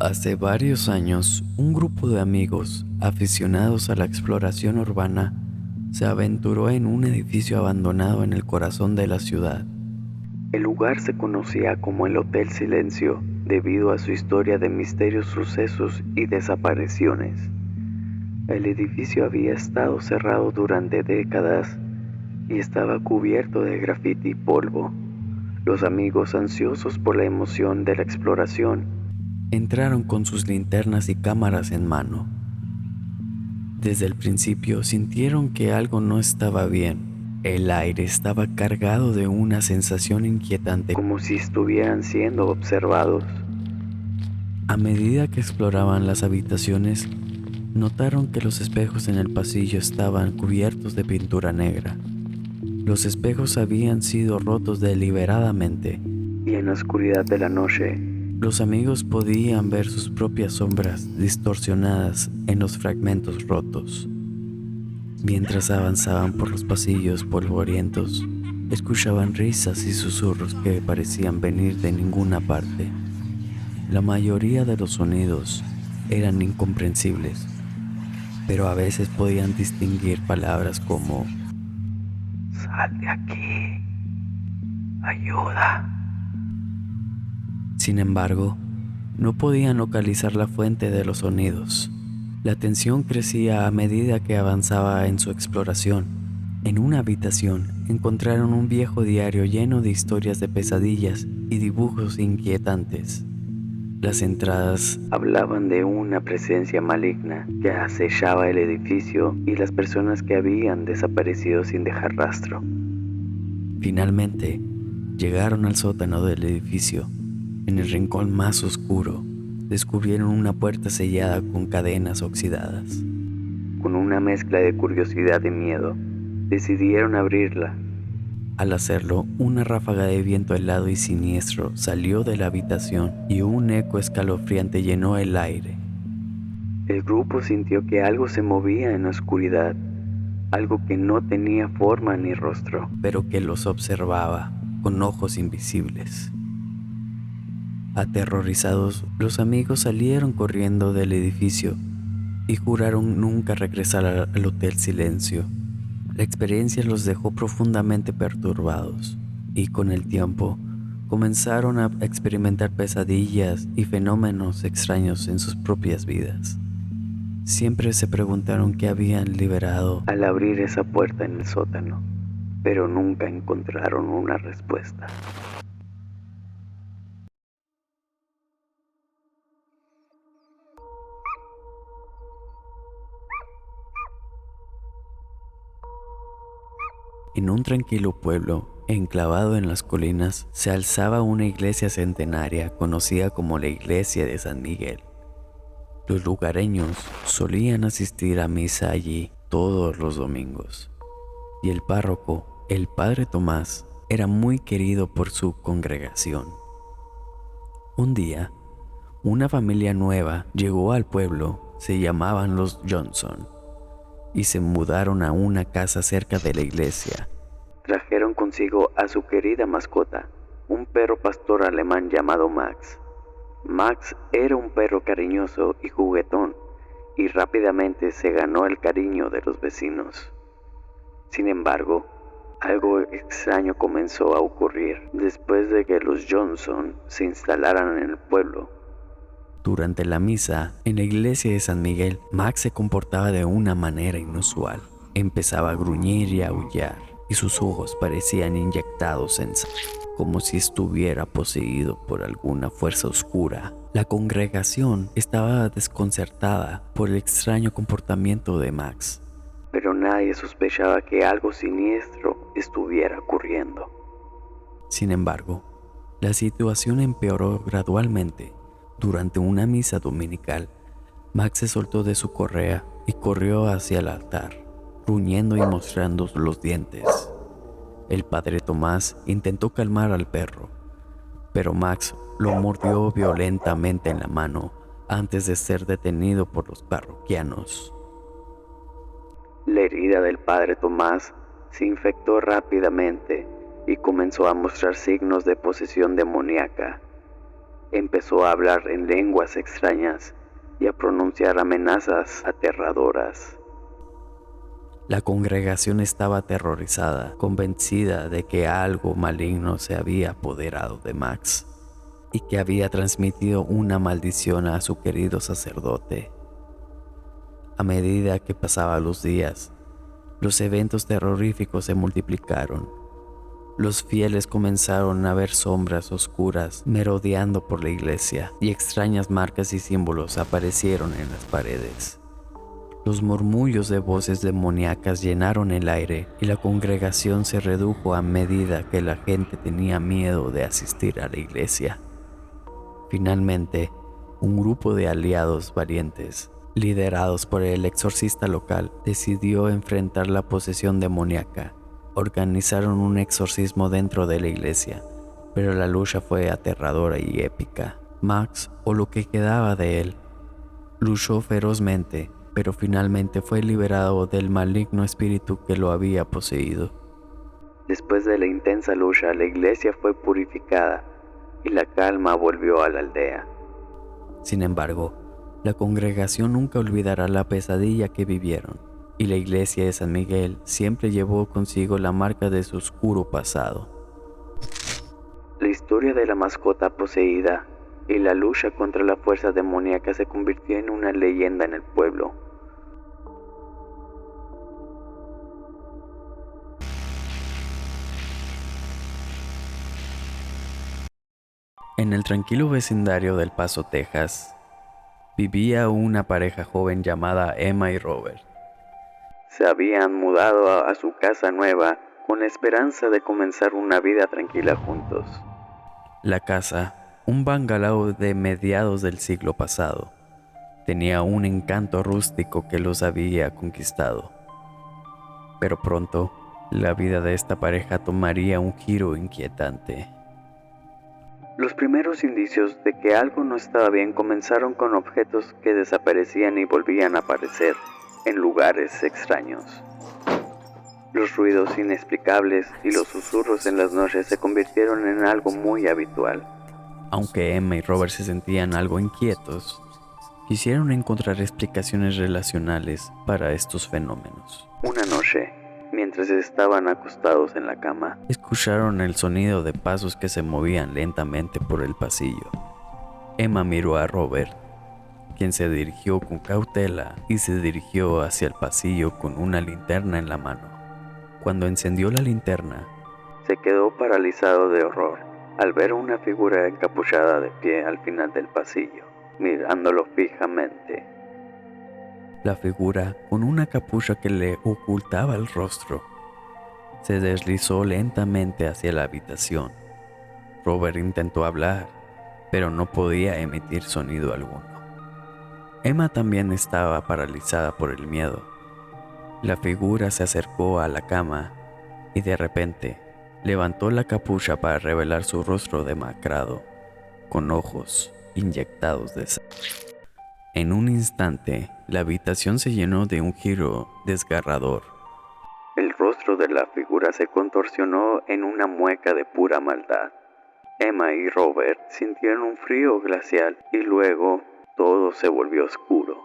Hace varios años, un grupo de amigos aficionados a la exploración urbana se aventuró en un edificio abandonado en el corazón de la ciudad. El lugar se conocía como el Hotel Silencio debido a su historia de misterios sucesos y desapariciones. El edificio había estado cerrado durante décadas y estaba cubierto de grafiti y polvo. Los amigos, ansiosos por la emoción de la exploración, entraron con sus linternas y cámaras en mano. Desde el principio sintieron que algo no estaba bien. El aire estaba cargado de una sensación inquietante, como si estuvieran siendo observados. A medida que exploraban las habitaciones, notaron que los espejos en el pasillo estaban cubiertos de pintura negra. Los espejos habían sido rotos deliberadamente, y en la oscuridad de la noche, los amigos podían ver sus propias sombras distorsionadas en los fragmentos rotos. Mientras avanzaban por los pasillos polvorientos, escuchaban risas y susurros que parecían venir de ninguna parte. La mayoría de los sonidos eran incomprensibles, pero a veces podían distinguir palabras como "Sal de aquí, ayuda". Sin embargo, no podían localizar la fuente de los sonidos. La tensión crecía a medida que avanzaba en su exploración. En una habitación encontraron un viejo diario lleno de historias de pesadillas y dibujos inquietantes. Las entradas hablaban de una presencia maligna que acechaba el edificio y las personas que habían desaparecido sin dejar rastro. Finalmente, llegaron al sótano del edificio. En el rincón más oscuro, descubrieron una puerta sellada con cadenas oxidadas. Con una mezcla de curiosidad y miedo, decidieron abrirla. Al hacerlo, una ráfaga de viento helado y siniestro salió de la habitación y un eco escalofriante llenó el aire. El grupo sintió que algo se movía en la oscuridad, algo que no tenía forma ni rostro, pero que los observaba con ojos invisibles. Aterrorizados, los amigos salieron corriendo del edificio y juraron nunca regresar al Hotel Silencio. La experiencia los dejó profundamente perturbados y con el tiempo comenzaron a experimentar pesadillas y fenómenos extraños en sus propias vidas. Siempre se preguntaron qué habían liberado al abrir esa puerta en el sótano, pero nunca encontraron una respuesta. En un tranquilo pueblo, enclavado en las colinas, se alzaba una iglesia centenaria conocida como la Iglesia de San Miguel. Los lugareños solían asistir a misa allí todos los domingos, y el párroco, el padre Tomás, era muy querido por su congregación. Un día, una familia nueva llegó al pueblo, se llamaban los Johnson, y se mudaron a una casa cerca de la iglesia. Trajeron consigo a su querida mascota, un perro pastor alemán llamado Max. Max era un perro cariñoso y juguetón, y rápidamente se ganó el cariño de los vecinos. Sin embargo, algo extraño comenzó a ocurrir después de que los Johnson se instalaran en el pueblo. Durante la misa, en la iglesia de San Miguel, Max se comportaba de una manera inusual. Empezaba a gruñir y a aullar, y sus ojos parecían inyectados en sangre, como si estuviera poseído por alguna fuerza oscura. La congregación estaba desconcertada por el extraño comportamiento de Max, pero nadie sospechaba que algo siniestro estuviera ocurriendo. Sin embargo, la situación empeoró gradualmente. Durante una misa dominical, Max se soltó de su correa y corrió hacia el altar, gruñendo y mostrando los dientes. El padre Tomás intentó calmar al perro, pero Max lo mordió violentamente en la mano antes de ser detenido por los parroquianos. La herida del padre Tomás se infectó rápidamente y comenzó a mostrar signos de posesión demoníaca. Empezó a hablar en lenguas extrañas y a pronunciar amenazas aterradoras. La congregación estaba aterrorizada, convencida de que algo maligno se había apoderado de Max y que había transmitido una maldición a su querido sacerdote. A medida que pasaban los días, los eventos terroríficos se multiplicaron. Los fieles comenzaron a ver sombras oscuras merodeando por la iglesia y extrañas marcas y símbolos aparecieron en las paredes. Los murmullos de voces demoníacas llenaron el aire y la congregación se redujo a medida que la gente tenía miedo de asistir a la iglesia. Finalmente, un grupo de aliados valientes, liderados por el exorcista local, decidió enfrentar la posesión demoníaca. Organizaron un exorcismo dentro de la iglesia, pero la lucha fue aterradora y épica. Max, o lo que quedaba de él, luchó ferozmente, pero finalmente fue liberado del maligno espíritu que lo había poseído. Después de la intensa lucha, la iglesia fue purificada y la calma volvió a la aldea. Sin embargo, la congregación nunca olvidará la pesadilla que vivieron, y la iglesia de San Miguel siempre llevó consigo la marca de su oscuro pasado. La historia de la mascota poseída y la lucha contra la fuerza demoníaca se convirtió en una leyenda en el pueblo. En el tranquilo vecindario del Paso, Texas, vivía una pareja joven llamada Emma y Robert. Se habían mudado a su casa nueva con la esperanza de comenzar una vida tranquila juntos. La casa, un bungalow de mediados del siglo pasado, tenía un encanto rústico que los había conquistado. Pero pronto, la vida de esta pareja tomaría un giro inquietante. Los primeros indicios de que algo no estaba bien comenzaron con objetos que desaparecían y volvían a aparecer en lugares extraños. Los ruidos inexplicables y los susurros en las noches se convirtieron en algo muy habitual. Aunque Emma y Robert se sentían algo inquietos, quisieron encontrar explicaciones relacionales para estos fenómenos. Una noche, mientras estaban acostados en la cama, escucharon el sonido de pasos que se movían lentamente por el pasillo. Emma miró a Robert, quien se dirigió con cautela y se dirigió hacia el pasillo con una linterna en la mano. Cuando encendió la linterna, se quedó paralizado de horror al ver una figura encapuchada de pie al final del pasillo, mirándolo fijamente. La figura, con una capucha que le ocultaba el rostro, se deslizó lentamente hacia la habitación. Robert intentó hablar, pero no podía emitir sonido alguno. Emma también estaba paralizada por el miedo. La figura se acercó a la cama y de repente levantó la capucha para revelar su rostro demacrado, con ojos inyectados de sangre. En un instante, la habitación se llenó de un giro desgarrador. El rostro de la figura se contorsionó en una mueca de pura maldad. Emma y Robert sintieron un frío glacial y luego todo se volvió oscuro.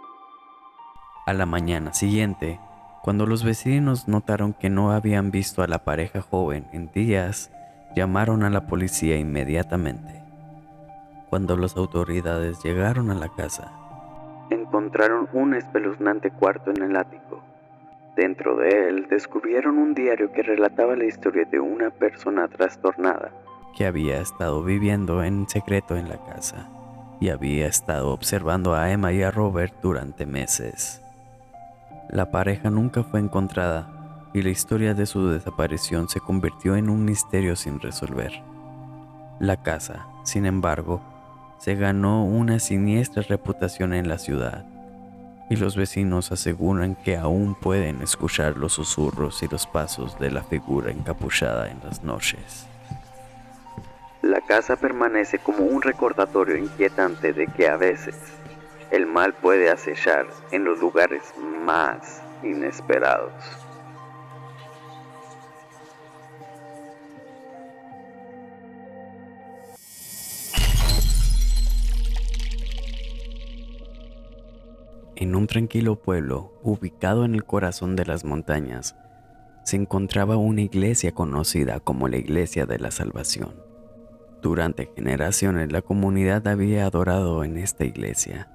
A la mañana siguiente, cuando los vecinos notaron que no habían visto a la pareja joven en días, llamaron a la policía inmediatamente. Cuando las autoridades llegaron a la casa, encontraron un espeluznante cuarto en el ático. Dentro de él descubrieron un diario que relataba la historia de una persona trastornada que había estado viviendo en secreto en la casa y había estado observando a Emma y a Robert durante meses. La pareja nunca fue encontrada y la historia de su desaparición se convirtió en un misterio sin resolver. La casa, sin embargo, se ganó una siniestra reputación en la ciudad y los vecinos aseguran que aún pueden escuchar los susurros y los pasos de la figura encapuchada en las noches. La casa permanece como un recordatorio inquietante de que a veces el mal puede acechar en los lugares más inesperados. En un tranquilo pueblo, ubicado en el corazón de las montañas, se encontraba una iglesia conocida como la Iglesia de la Salvación. Durante generaciones la comunidad había adorado en esta iglesia,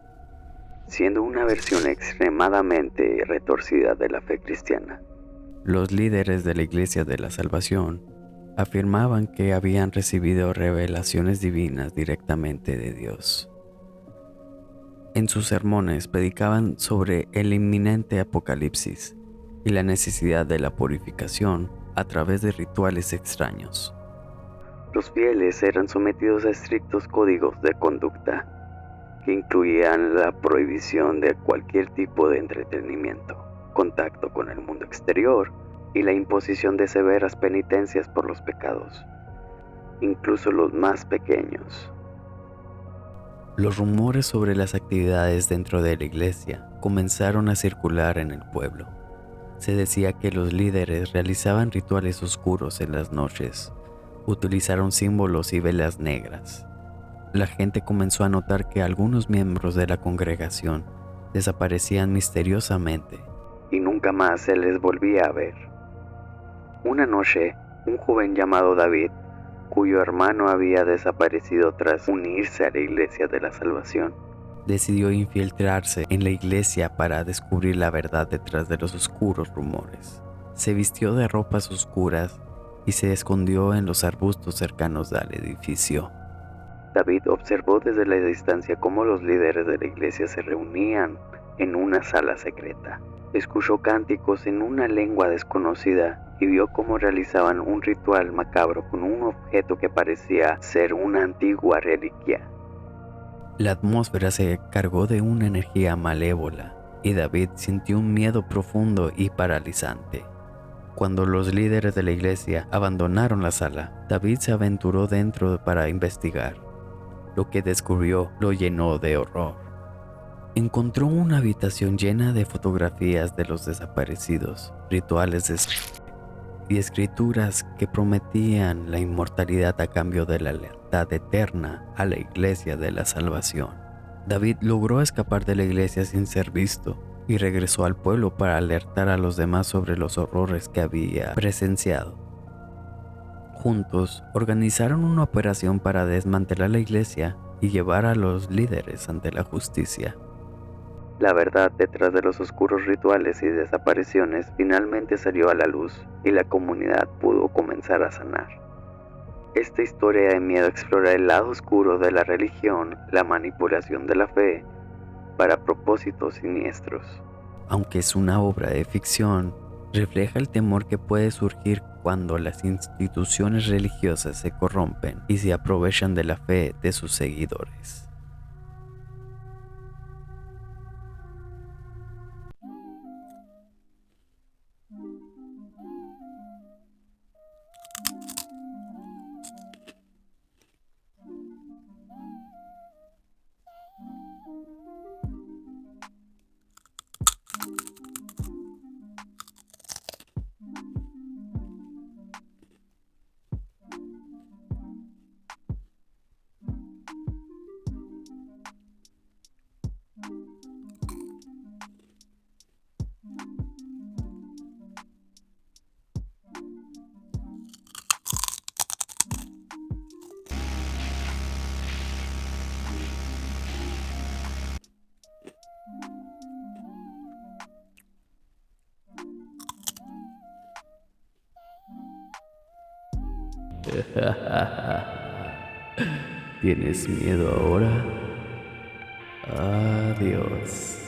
siendo una versión extremadamente retorcida de la fe cristiana. Los líderes de la Iglesia de la Salvación afirmaban que habían recibido revelaciones divinas directamente de Dios. En sus sermones predicaban sobre el inminente apocalipsis y la necesidad de la purificación a través de rituales extraños. Los fieles eran sometidos a estrictos códigos de conducta que incluían la prohibición de cualquier tipo de entretenimiento, contacto con el mundo exterior y la imposición de severas penitencias por los pecados, incluso los más pequeños. Los rumores sobre las actividades dentro de la iglesia comenzaron a circular en el pueblo. Se decía que los líderes realizaban rituales oscuros en las noches, utilizaron símbolos y velas negras. La gente comenzó a notar que algunos miembros de la congregación desaparecían misteriosamente y nunca más se les volvía a ver. Una noche, un joven llamado David, cuyo hermano había desaparecido tras unirse a la Iglesia de la Salvación, decidió infiltrarse en la iglesia para descubrir la verdad detrás de los oscuros rumores. Se vistió de ropas oscuras y se escondió en los arbustos cercanos al edificio. David observó desde la distancia cómo los líderes de la iglesia se reunían en una sala secreta. Escuchó cánticos en una lengua desconocida y vio cómo realizaban un ritual macabro con un objeto que parecía ser una antigua reliquia. La atmósfera se cargó de una energía malévola y David sintió un miedo profundo y paralizante. Cuando los líderes de la iglesia abandonaron la sala, David se aventuró dentro para investigar. Lo que descubrió lo llenó de horror. Encontró una habitación llena de fotografías de los desaparecidos, rituales y escrituras que prometían la inmortalidad a cambio de la lealtad eterna a la Iglesia de la Salvación. David logró escapar de la iglesia sin ser visto y regresó al pueblo para alertar a los demás sobre los horrores que había presenciado. Juntos organizaron una operación para desmantelar la iglesia y llevar a los líderes ante la justicia. La verdad detrás de los oscuros rituales y desapariciones finalmente salió a la luz y la comunidad pudo comenzar a sanar. Esta historia de miedo explora el lado oscuro de la religión, la manipulación de la fe para propósitos siniestros. Aunque es una obra de ficción, refleja el temor que puede surgir cuando las instituciones religiosas se corrompen y se aprovechan de la fe de sus seguidores. ¿Tienes miedo ahora? Adiós.